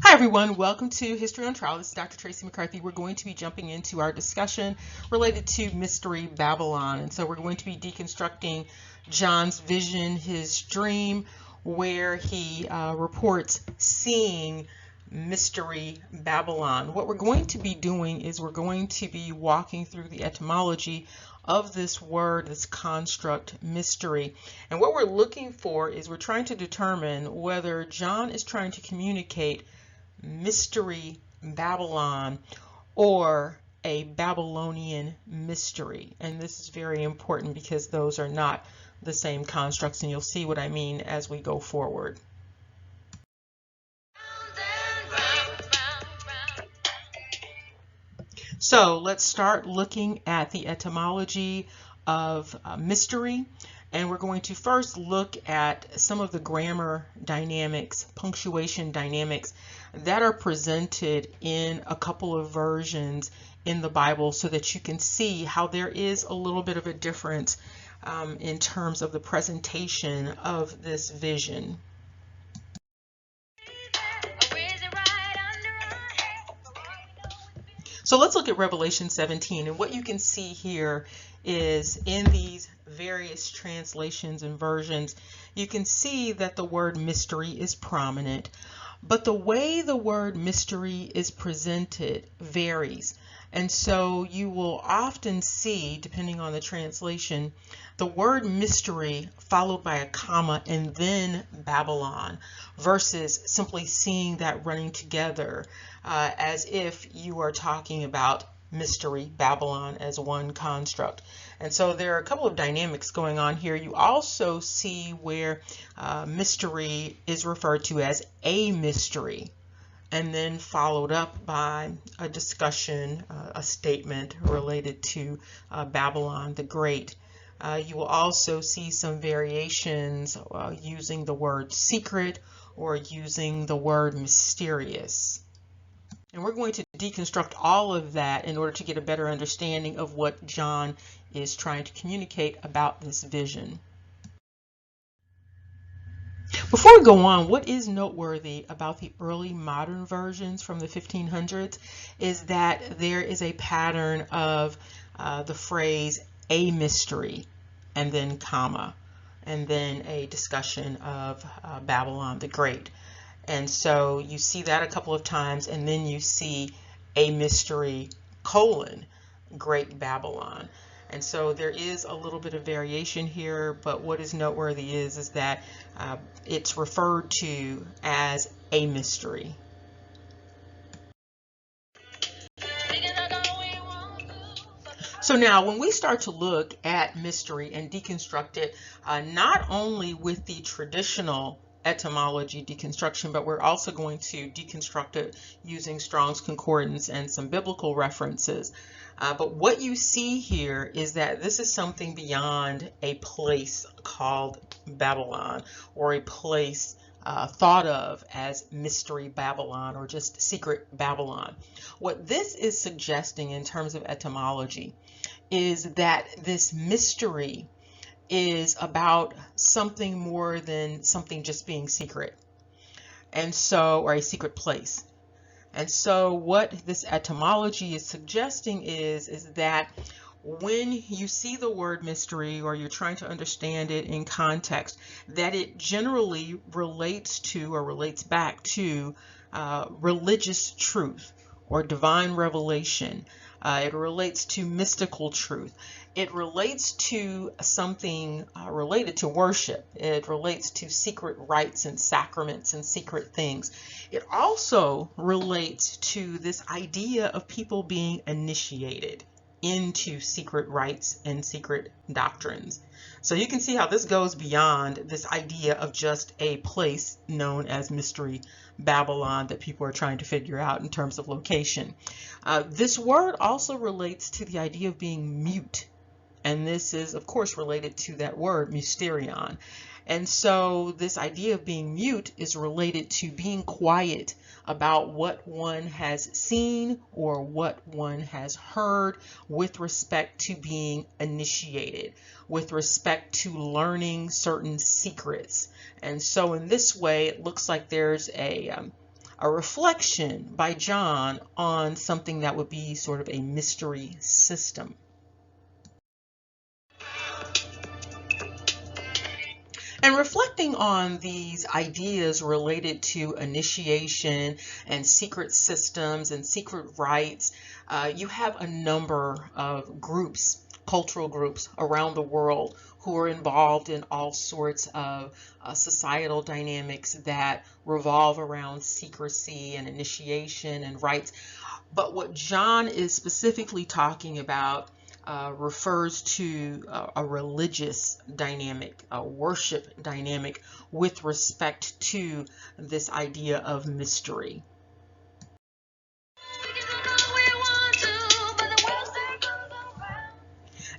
Hi everyone, welcome to History on Trial. This is Dr. Tracy McCarthy. We're going to be jumping into our discussion related to Mystery Babylon. And so we're going to be deconstructing John's vision, his dream, where he reports seeing Mystery Babylon. What we're going to be doing is we're going to be walking through the etymology of this word, this construct, mystery. And what we're looking for is we're trying to determine whether John is trying to communicate Mystery Babylon or a Babylonian mystery. And this is very important because those are not the same constructs, and you'll see what I mean as we go forward. So let's start looking at the etymology of mystery. And we're going to first look at some of the grammar dynamics, punctuation dynamics that are presented in a couple of versions in the Bible so that you can see how there is a little bit of a difference in terms of the presentation of this vision. So let's look at Revelation 17, and what you can see here is in these various translations and versions, you can see that the word mystery is prominent, but the way the word mystery is presented varies. And so you will often see, depending on the translation, the word mystery followed by a comma and then Babylon, versus simply seeing that running together as if you are talking about mystery Babylon as one construct. And so there are a couple of dynamics going on here. You also see where mystery is referred to as a mystery, and then followed up by a discussion, a statement related to Babylon the Great. You will also see some variations using the word secret or using the word mysterious. And we're going to deconstruct all of that in order to get a better understanding of what John is trying to communicate about this vision. Before we go on, what is noteworthy about the early modern versions from the 1500s is that there is a pattern of the phrase a mystery and then comma and then a discussion of Babylon the Great. And so you see that a couple of times, and then you see a mystery colon Great Babylon. And so there is a little bit of variation here, but what is noteworthy is that it's referred to as a mystery. So now when we start to look at mystery and deconstruct it, not only with the traditional etymology deconstruction, but we're also going to deconstruct it using Strong's Concordance and some biblical references. But what you see here is that this is something beyond a place called Babylon, or a place thought of as Mystery Babylon or just Secret Babylon. What this is suggesting in terms of etymology is that this mystery is about something more than something just being secret, and so, or a secret place. And so what this etymology is suggesting is that when you see the word mystery, or you're trying to understand it in context, that it generally relates to or relates back to religious truth or divine revelation. It relates to mystical truth. It relates to something related to worship. It relates to secret rites and sacraments and secret things. It also relates to this idea of people being initiated into secret rites and secret doctrines. So you can see how this goes beyond this idea of just a place known as Mystery Babylon that people are trying to figure out in terms of location. This word also relates to the idea of being mute. And this is, of course, related to that word, mysterion. And so this idea of being mute is related to being quiet about what one has seen or what one has heard with respect to being initiated, with respect to learning certain secrets. And so in this way, it looks like there's a reflection by John on something that would be sort of a mystery system. And reflecting on these ideas related to initiation and secret systems and secret rites, you have a number of groups, cultural groups around the world who are involved in all sorts of societal dynamics that revolve around secrecy and initiation and rites. But what John is specifically talking about refers to a religious dynamic, a worship dynamic with respect to this idea of mystery.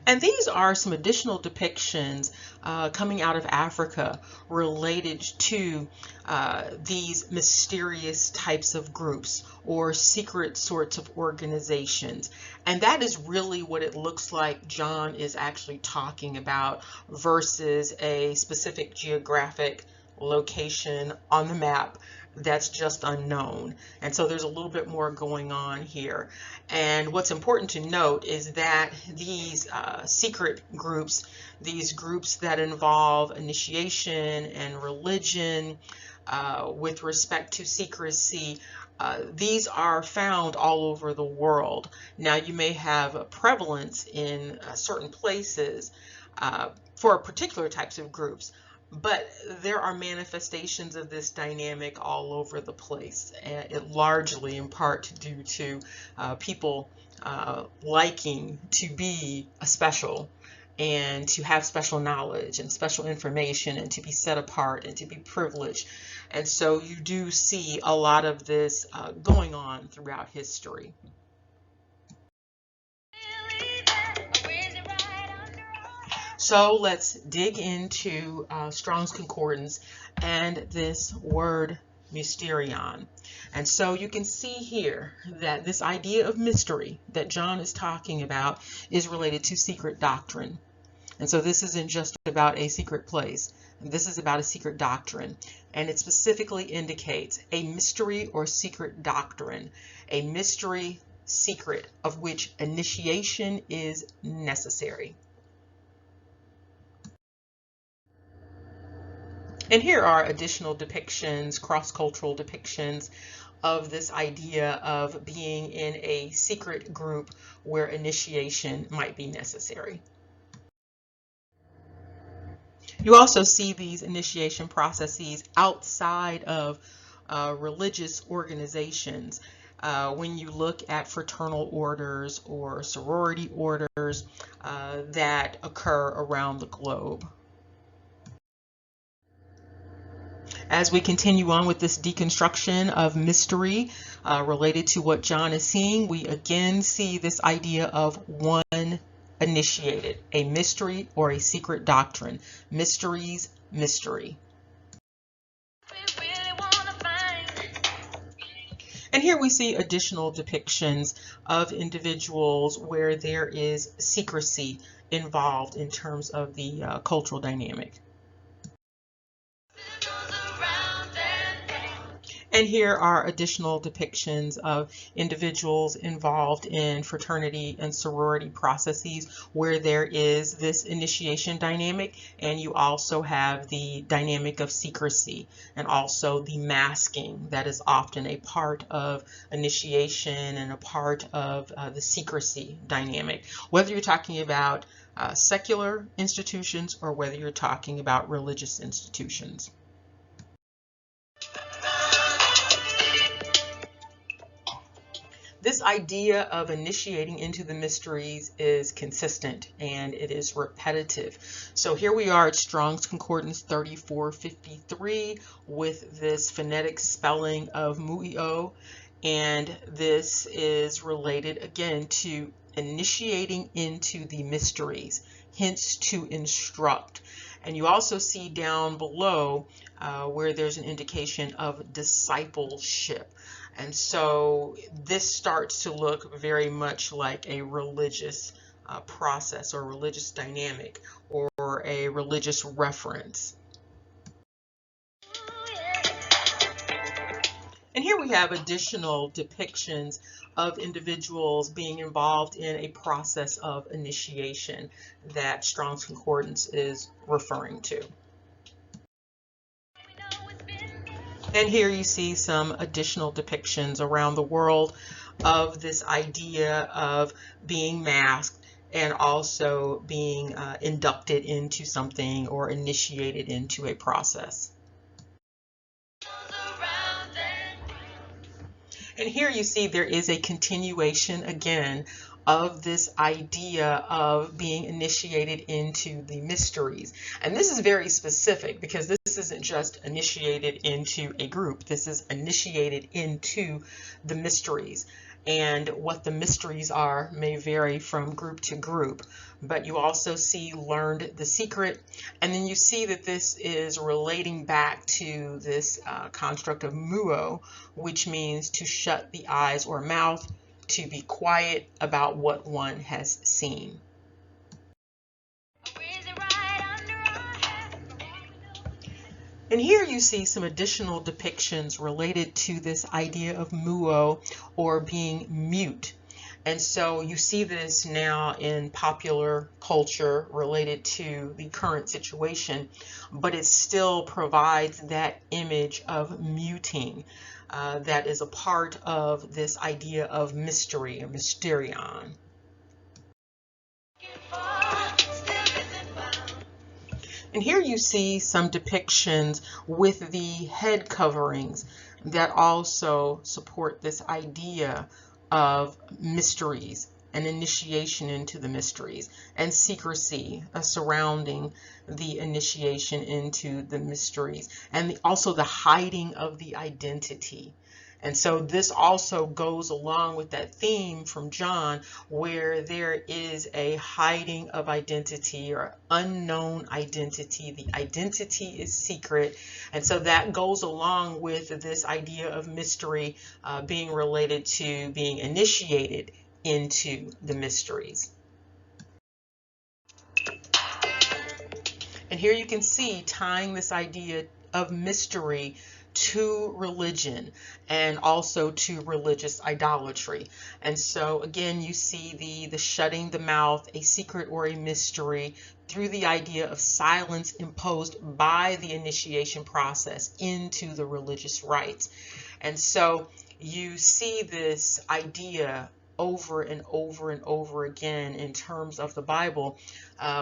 And these are some additional depictions coming out of Africa related to these mysterious types of groups or secret sorts of organizations. And that is really what it looks like John is actually talking about versus a specific geographic location on the map that's just unknown. And so there's a little bit more going on here. And what's important to note is that these secret groups, these groups that involve initiation and religion with respect to secrecy, these are found all over the world. Now, you may have a prevalence in certain places for particular types of groups, but there are manifestations of this dynamic all over the place, it largely in part due to people liking to be special and to have special knowledge and special information and to be set apart and to be privileged. And so you do see a lot of this going on throughout history. So let's dig into Strong's Concordance and this word mysterion. And so you can see here that this idea of mystery that John is talking about is related to secret doctrine. And so this isn't just about a secret place. This is about a secret doctrine. And it specifically indicates a mystery or secret doctrine, a mystery secret of which initiation is necessary. And here are additional depictions, cross-cultural depictions of this idea of being in a secret group where initiation might be necessary. You also see these initiation processes outside of religious organizations. When you look at fraternal orders or sorority orders that occur around the globe. As we continue on with this deconstruction of mystery related to what John is seeing, we again see this idea of one initiated, a mystery or a secret doctrine. Mysteries, mystery. And here we see additional depictions of individuals where there is secrecy involved in terms of the cultural dynamic. And here are additional depictions of individuals involved in fraternity and sorority processes where there is this initiation dynamic, and you also have the dynamic of secrecy and also the masking that is often a part of initiation and a part of the secrecy dynamic, whether you're talking about secular institutions or whether you're talking about religious institutions. This idea of initiating into the mysteries is consistent and it is repetitive. So here we are at Strong's Concordance 3453 with this phonetic spelling of muio, and this is related again to initiating into the mysteries, hence to instruct. And you also see down below where there's an indication of discipleship. And so this starts to look very much like a religious process or religious dynamic or a religious reference. And here we have additional depictions of individuals being involved in a process of initiation that Strong's Concordance is referring to. And here you see some additional depictions around the world of this idea of being masked and also being inducted into something or initiated into a process. And here you see there is a continuation again of this idea of being initiated into the mysteries. And this is very specific because this isn't just initiated into a group. This is initiated into the mysteries. And what the mysteries are may vary from group to group. But you also see learned the secret. And then you see that this is relating back to this construct of muo, which means to shut the eyes or mouth, to be quiet about what one has seen. And here you see some additional depictions related to this idea of muo or being mute. And so you see this now in popular culture related to the current situation, but it still provides that image of muting that is a part of this idea of mystery or mysterion. And here you see some depictions with the head coverings that also support this idea of mysteries and initiation into the mysteries and secrecy surrounding the initiation into the mysteries and also the hiding of the identity. And so this also goes along with that theme from John where there is a hiding of identity or unknown identity. The identity is secret. And so that goes along with this idea of mystery being related to being initiated into the mysteries. And here you can see tying this idea of mystery to religion and also to religious idolatry. And so again, you see the shutting the mouth, a secret or a mystery, through the idea of silence imposed by the initiation process into the religious rites. And so you see this idea over and over and over again in terms of the Bible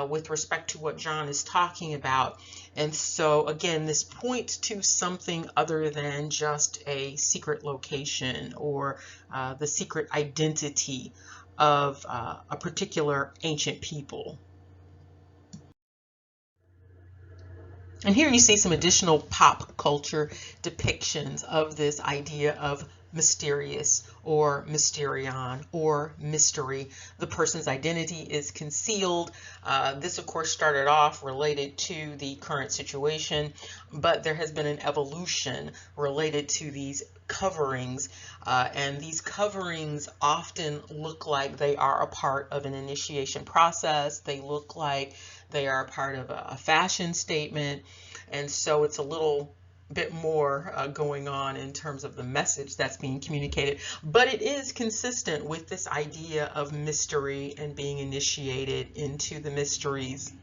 with respect to what John is talking about. And so again, this points to something other than just a secret location or the secret identity of a particular ancient people. And here you see some additional pop culture depictions of this idea of mysterious or mysterion or mystery. The person's identity is concealed. This of course started off related to the current situation, but there has been an evolution related to these coverings, and these coverings often look like they are a part of an initiation process. They look like they are a part of a fashion statement, and so it's a little bit more going on in terms of the message that's being communicated, but it is consistent with this idea of mystery and being initiated into the mysteries.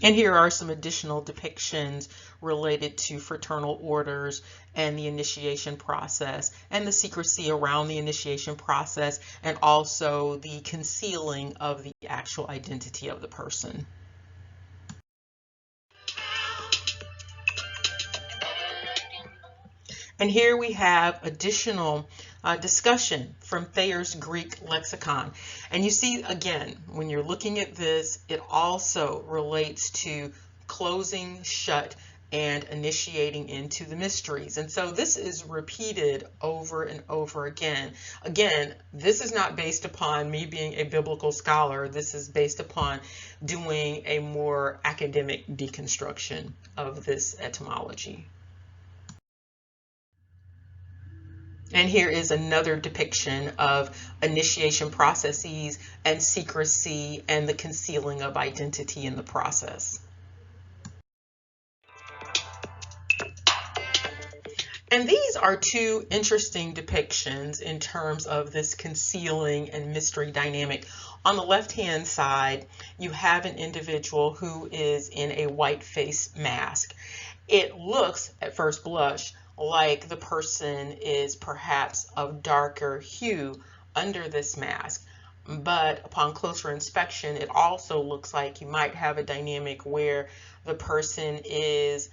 And here are some additional depictions related to fraternal orders and the initiation process and the secrecy around the initiation process and also the concealing of the actual identity of the person. And here we have additional discussion from Thayer's Greek lexicon. And you see, again, when you're looking at this, it also relates to closing shut and initiating into the mysteries. And so this is repeated over and over again. Again, this is not based upon me being a biblical scholar. This is based upon doing a more academic deconstruction of this etymology. And here is another depiction of initiation processes and secrecy and the concealing of identity in the process. And these are two interesting depictions in terms of this concealing and mystery dynamic. On the left-hand side, you have an individual who is in a white face mask. It looks, at first blush, like the person is perhaps of darker hue under this mask. But upon closer inspection, it also looks like you might have a dynamic where the person is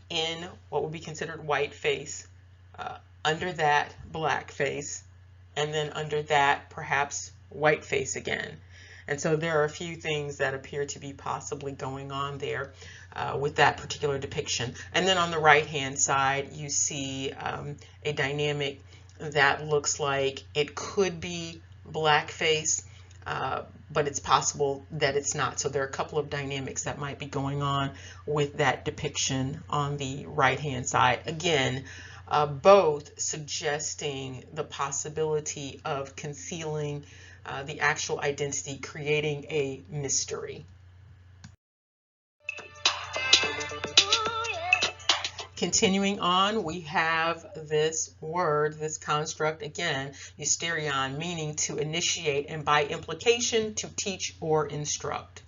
in what would be considered white face, under that black face, and then under that perhaps white face again. And so there are a few things that appear to be possibly going on there with that particular depiction. And then on the right hand side, you see a dynamic that looks like it could be blackface, but it's possible that it's not. So there are a couple of dynamics that might be going on with that depiction on the right hand side. Again, both suggesting the possibility of concealing the actual identity, creating a mystery. Continuing on, we have this word, this construct again, mysterion, meaning to initiate and by implication to teach or instruct.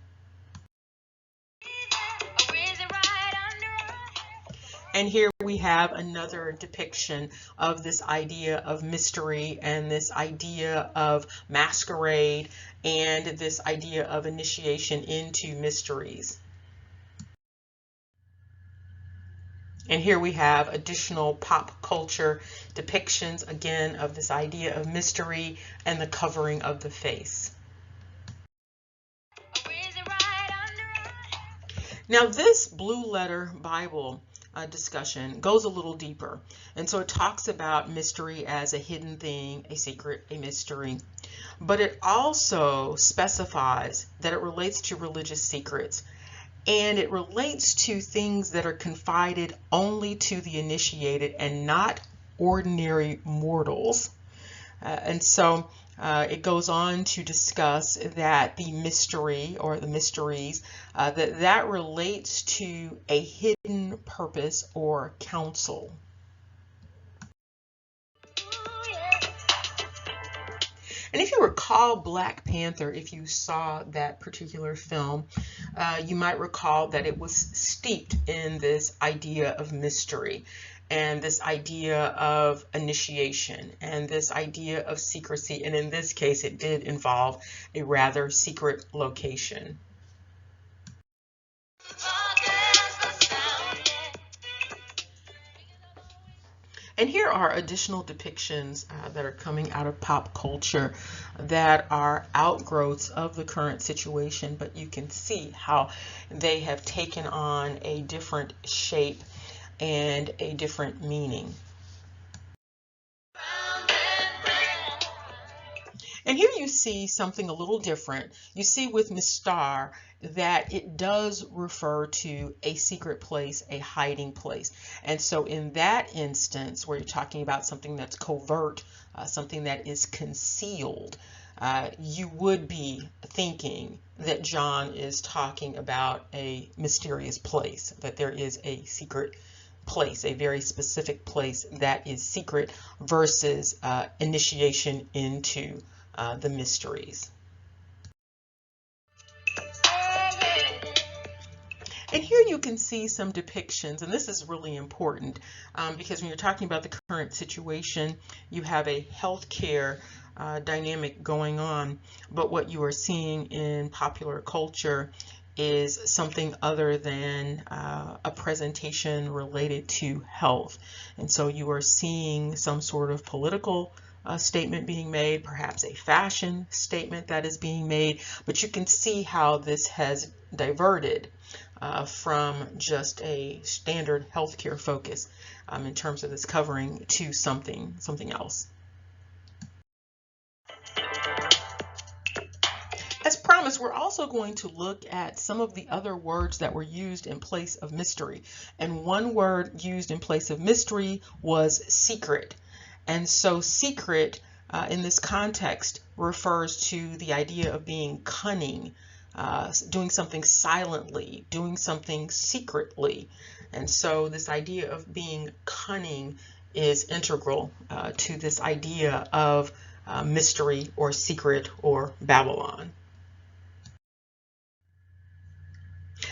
And here we have another depiction of this idea of mystery and this idea of masquerade and this idea of initiation into mysteries. And here we have additional pop culture depictions, again, of this idea of mystery and the covering of the face. Now, this Blue Letter Bible discussion goes a little deeper. And so it talks about mystery as a hidden thing, a secret, a mystery. But it also specifies that it relates to religious secrets. And it relates to things that are confided only to the initiated and not ordinary mortals. And so it goes on to discuss that the mystery or the mysteries, that relates to a hidden purpose or counsel. And if you recall Black Panther, if you saw that particular film, you might recall that it was steeped in this idea of mystery and this idea of initiation and this idea of secrecy. And in this case, it did involve a rather secret location. And here are additional depictions that are coming out of pop culture that are outgrowths of the current situation, but you can see how they have taken on a different shape and a different meaning. And here you see something a little different. You see with Mistar that it does refer to a secret place, a hiding place. And so in that instance, where you're talking about something that's covert, something that is concealed, you would be thinking that John is talking about a mysterious place, that there is a secret place, a very specific place that is secret versus initiation into the mysteries. And here you can see some depictions, and this is really important because when you're talking about the current situation, you have a healthcare dynamic going on, but what you are seeing in popular culture is something other than a presentation related to health. And so you are seeing some sort of political statement being made, perhaps a fashion statement that is being made, but you can see how this has diverted from just a standard healthcare focus in terms of this covering to something else. As promised, we're also going to look at some of the other words that were used in place of mystery. And one word used in place of mystery was secret. And so secret in this context refers to the idea of being cunning, doing something silently, doing something secretly. And so this idea of being cunning is integral to this idea of mystery or secret or Babylon.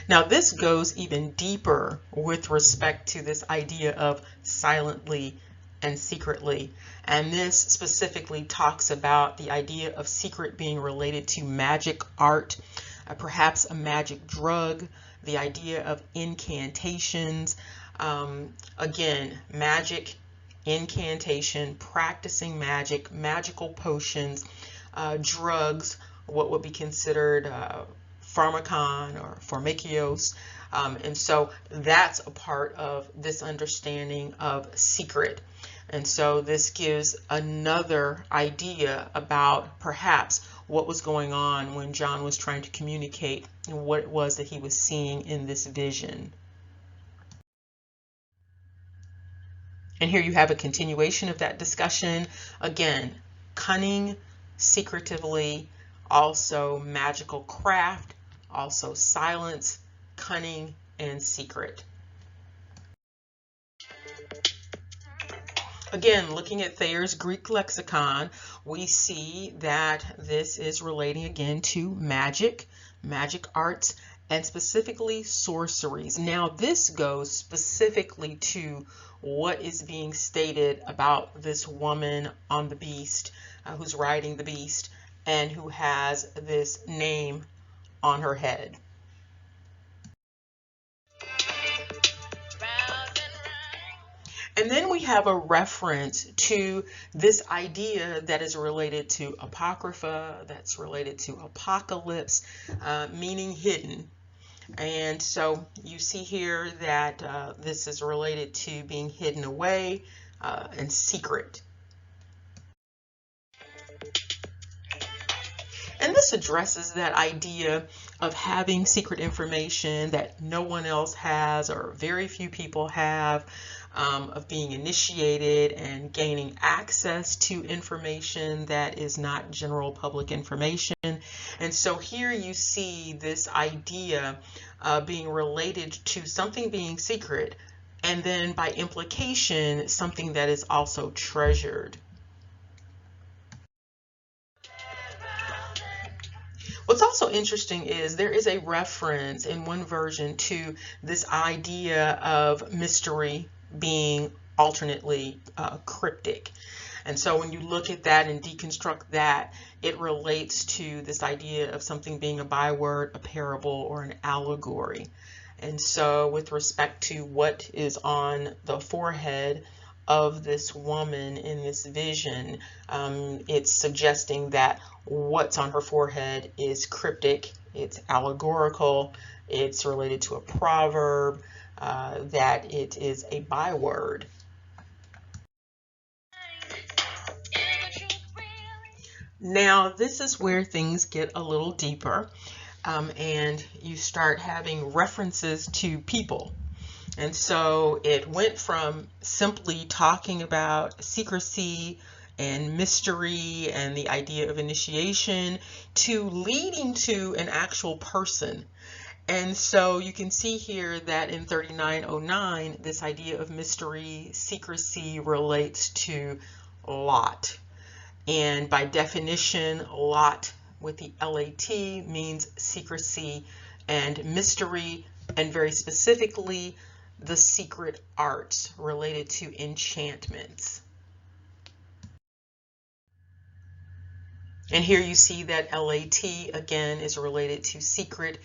Now this goes even deeper with respect to this idea of silently and secretly. And this specifically talks about the idea of secret being related to magic art, perhaps a magic drug, the idea of incantations. Again, magic, incantation, practicing magic, magical potions, drugs, what would be considered pharmacon or pharmakios. And so that's a part of this understanding of secret. And so this gives another idea about perhaps what was going on when John was trying to communicate what it was that he was seeing in this vision. And here you have a continuation of that discussion. Again, cunning, secretively, also magical craft, also silence, cunning, and secret. Again, looking at Thayer's Greek lexicon, we see that this is relating again to magic, magic arts, and specifically sorceries. Now this goes specifically to what is being stated about this woman on the beast, who's riding the beast, and who has this name on her head. And then we have a reference to this idea that is related to Apocrypha, that's related to Apocalypse, meaning hidden. And so you see here that this is related to being hidden away and secret. And this addresses that idea of having secret information that no one else has or very few people have, of being initiated and gaining access to information that is not general public information. And so here you see this idea being related to something being secret, and then by implication, something that is also treasured. What's also interesting is there is a reference in one version to this idea of mystery being alternately cryptic. And so when you look at that and deconstruct that, it relates to this idea of something being a byword, a parable, or an allegory. And so with respect to what is on the forehead of this woman in this vision, it's suggesting that what's on her forehead is cryptic, it's allegorical, it's related to a proverb, that it is a byword. Now this is where things get a little deeper, and you start having references to people. And so it went from simply talking about secrecy and mystery and the idea of initiation to leading to an actual person. And so you can see here that in 3909, this idea of mystery, secrecy relates to Lot. And by definition, Lot with the LAT means secrecy and mystery, and very specifically, the secret arts related to enchantments. And here you see that LAT again is related to secret,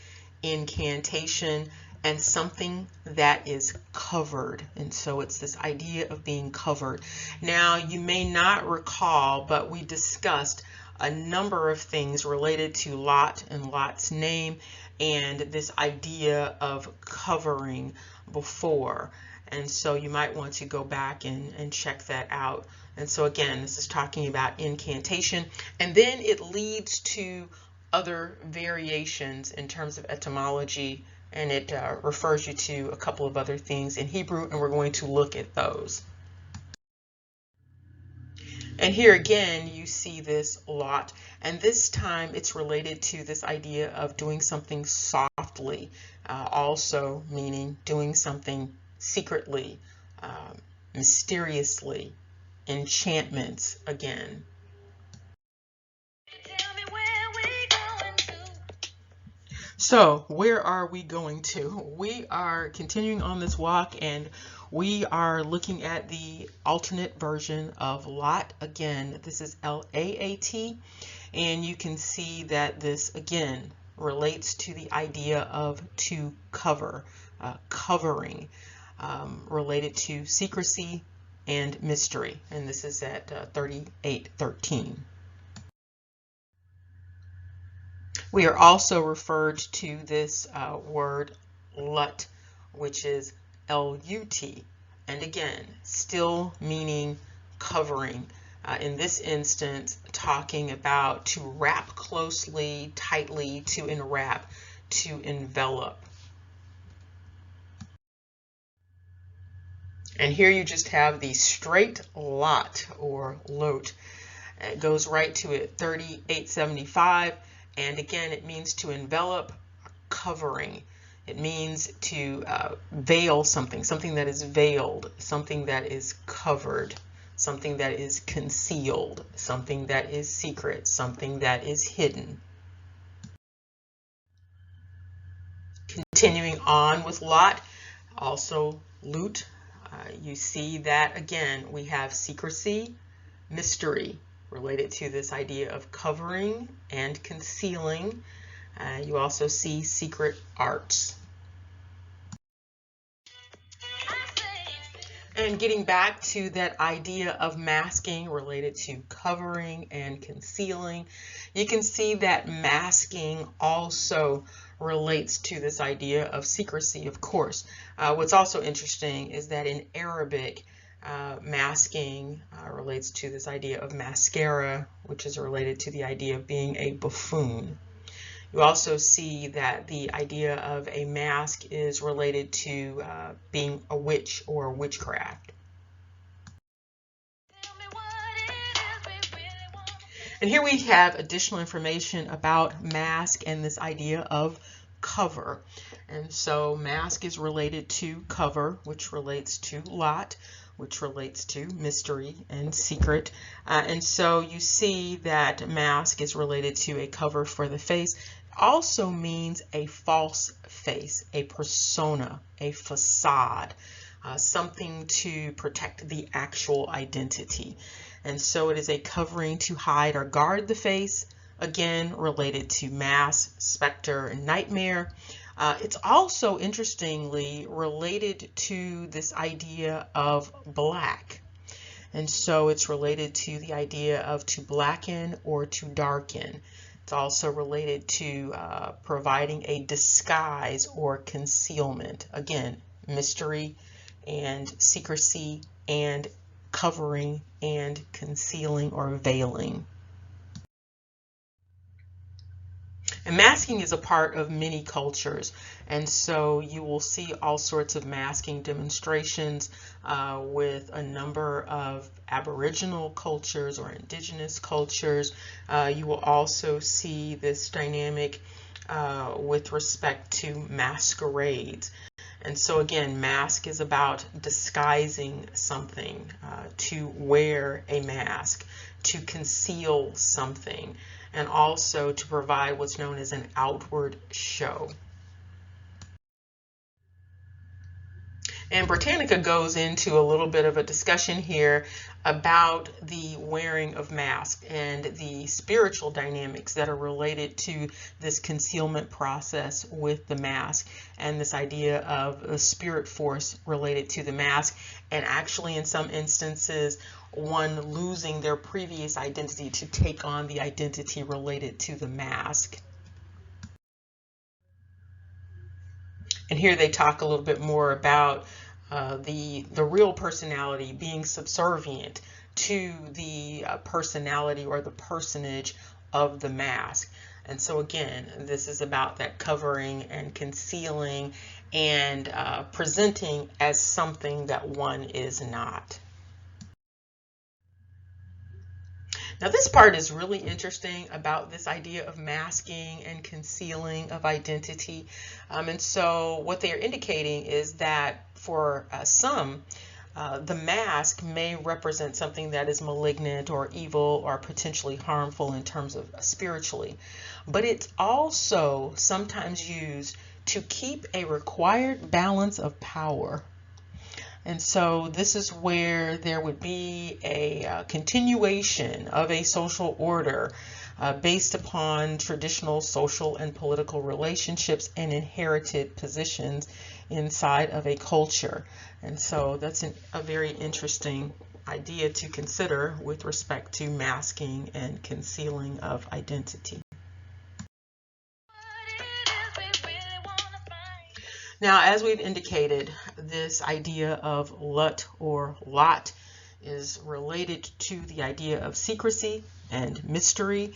incantation, and something that is covered. And so it's this idea of being covered. Now you may not recall, but we discussed a number of things related to Lot and Lot's name, and this idea of covering before. And so you might want to go back and check that out. And so again, this is talking about incantation, and then it leads to other variations in terms of etymology, and it refers you to a couple of other things in Hebrew, and we're going to look at those. And here again, you see this lot, and this time it's related to this idea of doing something softly, also meaning doing something secretly, mysteriously, enchantments again. So where are we going to? We are continuing on this walk, and we are looking at the alternate version of Lot. Again, this is L-A-A-T, and you can see that this again relates to the idea of to cover, covering, related to secrecy and mystery, and this is at 3813. We are also referred to this word lut, which is L-U-T, and again, still meaning covering. In this instance, talking about to wrap closely, tightly, to enwrap, to envelop. And here you just have the straight lot or lot. It goes right to it, 3875. And again, it means to envelop, covering. It means to veil something, something that is veiled, something that is covered, something that is concealed, something that is secret, something that is hidden. Continuing on with lot, also lut, you see that again, we have secrecy, mystery, related to this idea of covering and concealing. You also see secret arts. And getting back to that idea of masking related to covering and concealing, you can see that masking also relates to this idea of secrecy, of course. What's also interesting is that in Arabic, masking relates to this idea of mascara, which is related to the idea of being a buffoon. You also see that the idea of a mask is related to being a witch or witchcraft. And here we have additional information about mask and this idea of cover. And so mask is related to cover, which relates to lot, which relates to mystery and secret. And so you see that mask is related to a cover for the face. It also means a false face, a persona, a facade, something to protect the actual identity. And so it is a covering to hide or guard the face, again related to mask, specter, and nightmare. It's also interestingly related to this idea of black. And so it's related to the idea of to blacken or to darken. It's also related to providing a disguise or concealment. Again, mystery and secrecy and covering and concealing or veiling. And masking is a part of many cultures, and so you will see all sorts of masking demonstrations with a number of Aboriginal cultures or indigenous cultures. You will also see this dynamic with respect to masquerades. And so again, mask is about disguising something, to wear a mask, to conceal something, and also to provide what's known as an outward show. And Britannica goes into a little bit of a discussion here about the wearing of masks and the spiritual dynamics that are related to this concealment process with the mask, and this idea of a spirit force related to the mask, and actually in some instances one losing their previous identity to take on the identity related to the mask. And here they talk a little bit more about the real personality being subservient to the personality or the personage of the mask. And so again, this is about that covering and concealing and presenting as something that one is not. Now this part is really interesting about this idea of masking and concealing of identity. And so what they are indicating is that for some, the mask may represent something that is malignant or evil or potentially harmful in terms of spiritually. But it's also sometimes used to keep a required balance of power. And so this is where there would be a continuation of a social order based upon traditional social and political relationships and inherited positions inside of a culture. And so that's a very interesting idea to consider with respect to masking and concealing of identity. Now, as we've indicated, this idea of lut or lot is related to the idea of secrecy and mystery,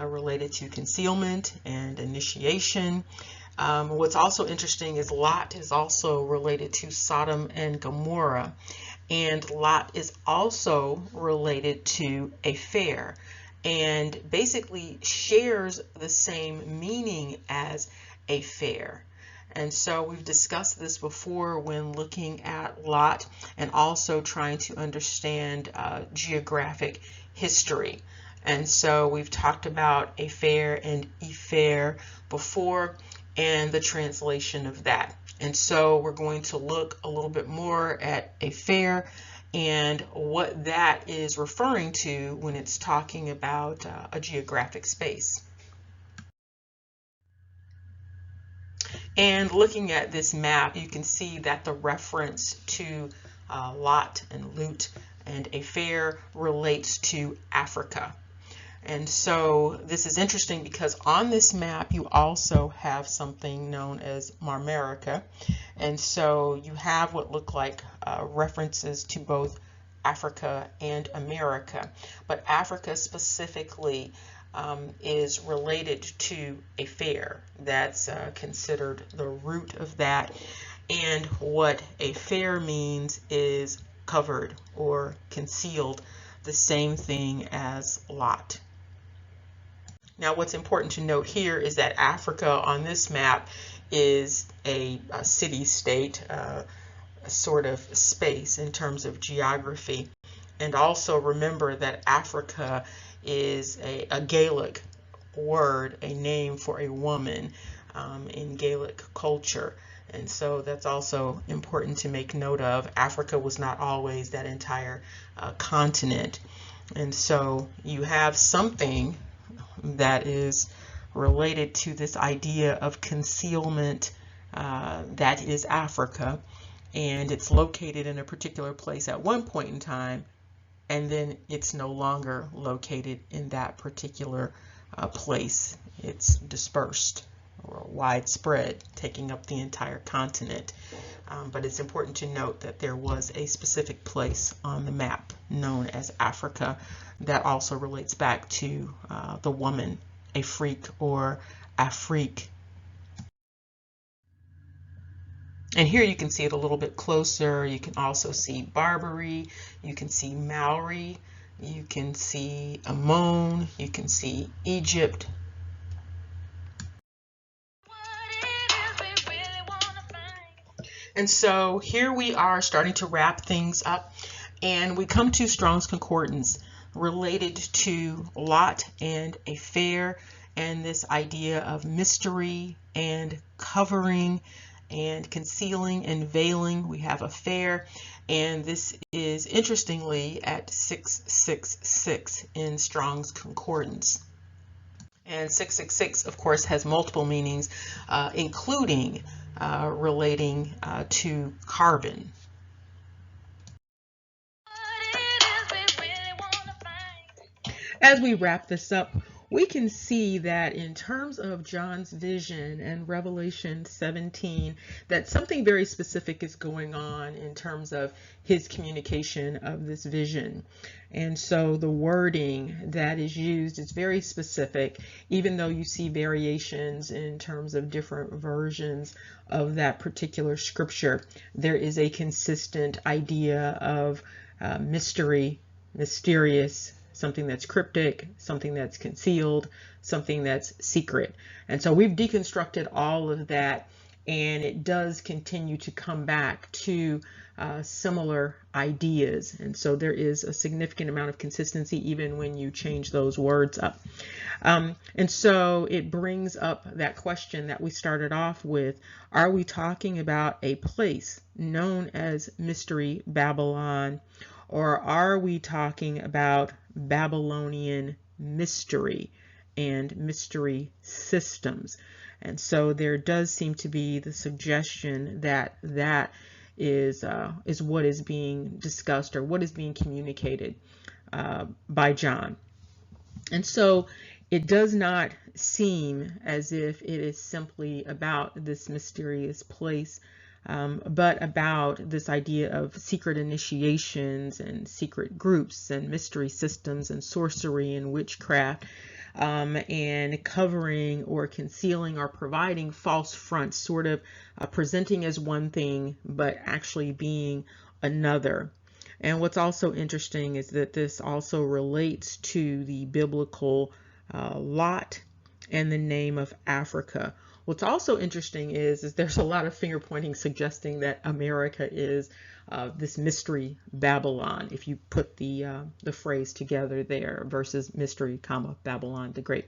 related to concealment and initiation. What's also interesting is Lot is also related to Sodom and Gomorrah, and Lot is also related to a fair, and basically shares the same meaning as a fair. And so we've discussed this before when looking at Lot and also trying to understand geographic history. And so we've talked about a fair and e-fair before and the translation of that. And so we're going to look a little bit more at a fair and what that is referring to when it's talking about a geographic space. And looking at this map, you can see that the reference to Lot and Lut and a fair relates to Africa. And so this is interesting because on this map you also have something known as Marmarica. And so you have what look like references to both Africa and America. But Africa specifically is related to a fair. That's considered the root of that. And what a fair means is covered or concealed, the same thing as Lot. Now what's important to note here is that Africa on this map is a city-state sort of space in terms of geography. And also remember that Africa is a Gaelic word, a name for a woman in Gaelic culture. And so that's also important to make note of. Africa was not always that entire continent. And so you have something that is related to this idea of concealment that is Africa, and it's located in a particular place at one point in time, and then it's no longer located in that particular place. It's dispersed or widespread, taking up the entire continent. But it's important to note that there was a specific place on the map known as Africa that also relates back to the woman, Afrique or Afrique. And here you can see it a little bit closer. You can also see Barbary, you can see Maori, you can see Ammon, you can see Egypt. And so here we are starting to wrap things up, and we come to Strong's Concordance related to Lot and a fair, and this idea of mystery and covering and concealing and veiling. We have a fair, and this is interestingly at 666 in Strong's Concordance. And 666, of course, has multiple meanings, including relating to carbon. As we wrap this up, we can see that in terms of John's vision and Revelation 17, that something very specific is going on in terms of his communication of this vision. And so the wording that is used is very specific, even though you see variations in terms of different versions of that particular scripture. There is a consistent idea of mystery, mysterious, something that's cryptic, something that's concealed, something that's secret. And so we've deconstructed all of that, and it does continue to come back to similar ideas. And so there is a significant amount of consistency even when you change those words up. And so it brings up that question that we started off with. Are we talking about a place known as Mystery Babylon, or are we talking about Babylonian mystery and mystery systems? And so there does seem to be the suggestion that that is what is being discussed, or what is being communicated by John. And so it does not seem as if it is simply about this mysterious place, but about this idea of secret initiations and secret groups and mystery systems and sorcery and witchcraft, and covering or concealing or providing false fronts, sort of presenting as one thing but actually being another. And what's also interesting is that this also relates to the biblical lot and the name of Africa. What's also interesting is there's a lot of finger pointing suggesting that America is this mystery Babylon, if you put the phrase together there, versus mystery, comma, Babylon the Great.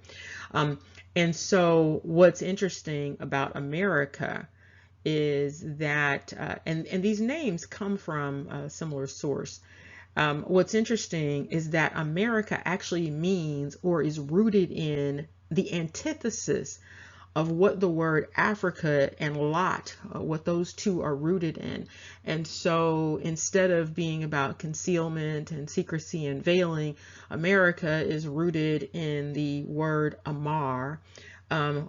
And so what's interesting about America is that, and these names come from a similar source. What's interesting is that America actually means, or is rooted in, the antithesis of what the word Africa and Lot, what those two are rooted in. And so instead of being about concealment and secrecy and veiling, America is rooted in the word Amar,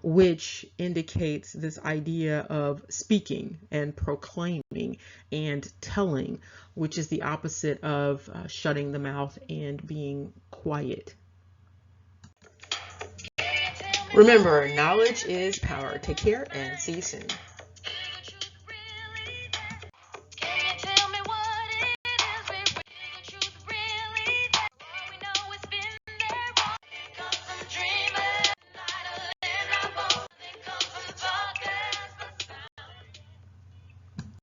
which indicates this idea of speaking and proclaiming and telling, which is the opposite of shutting the mouth and being quiet. Remember, knowledge is power. Take care and see you soon.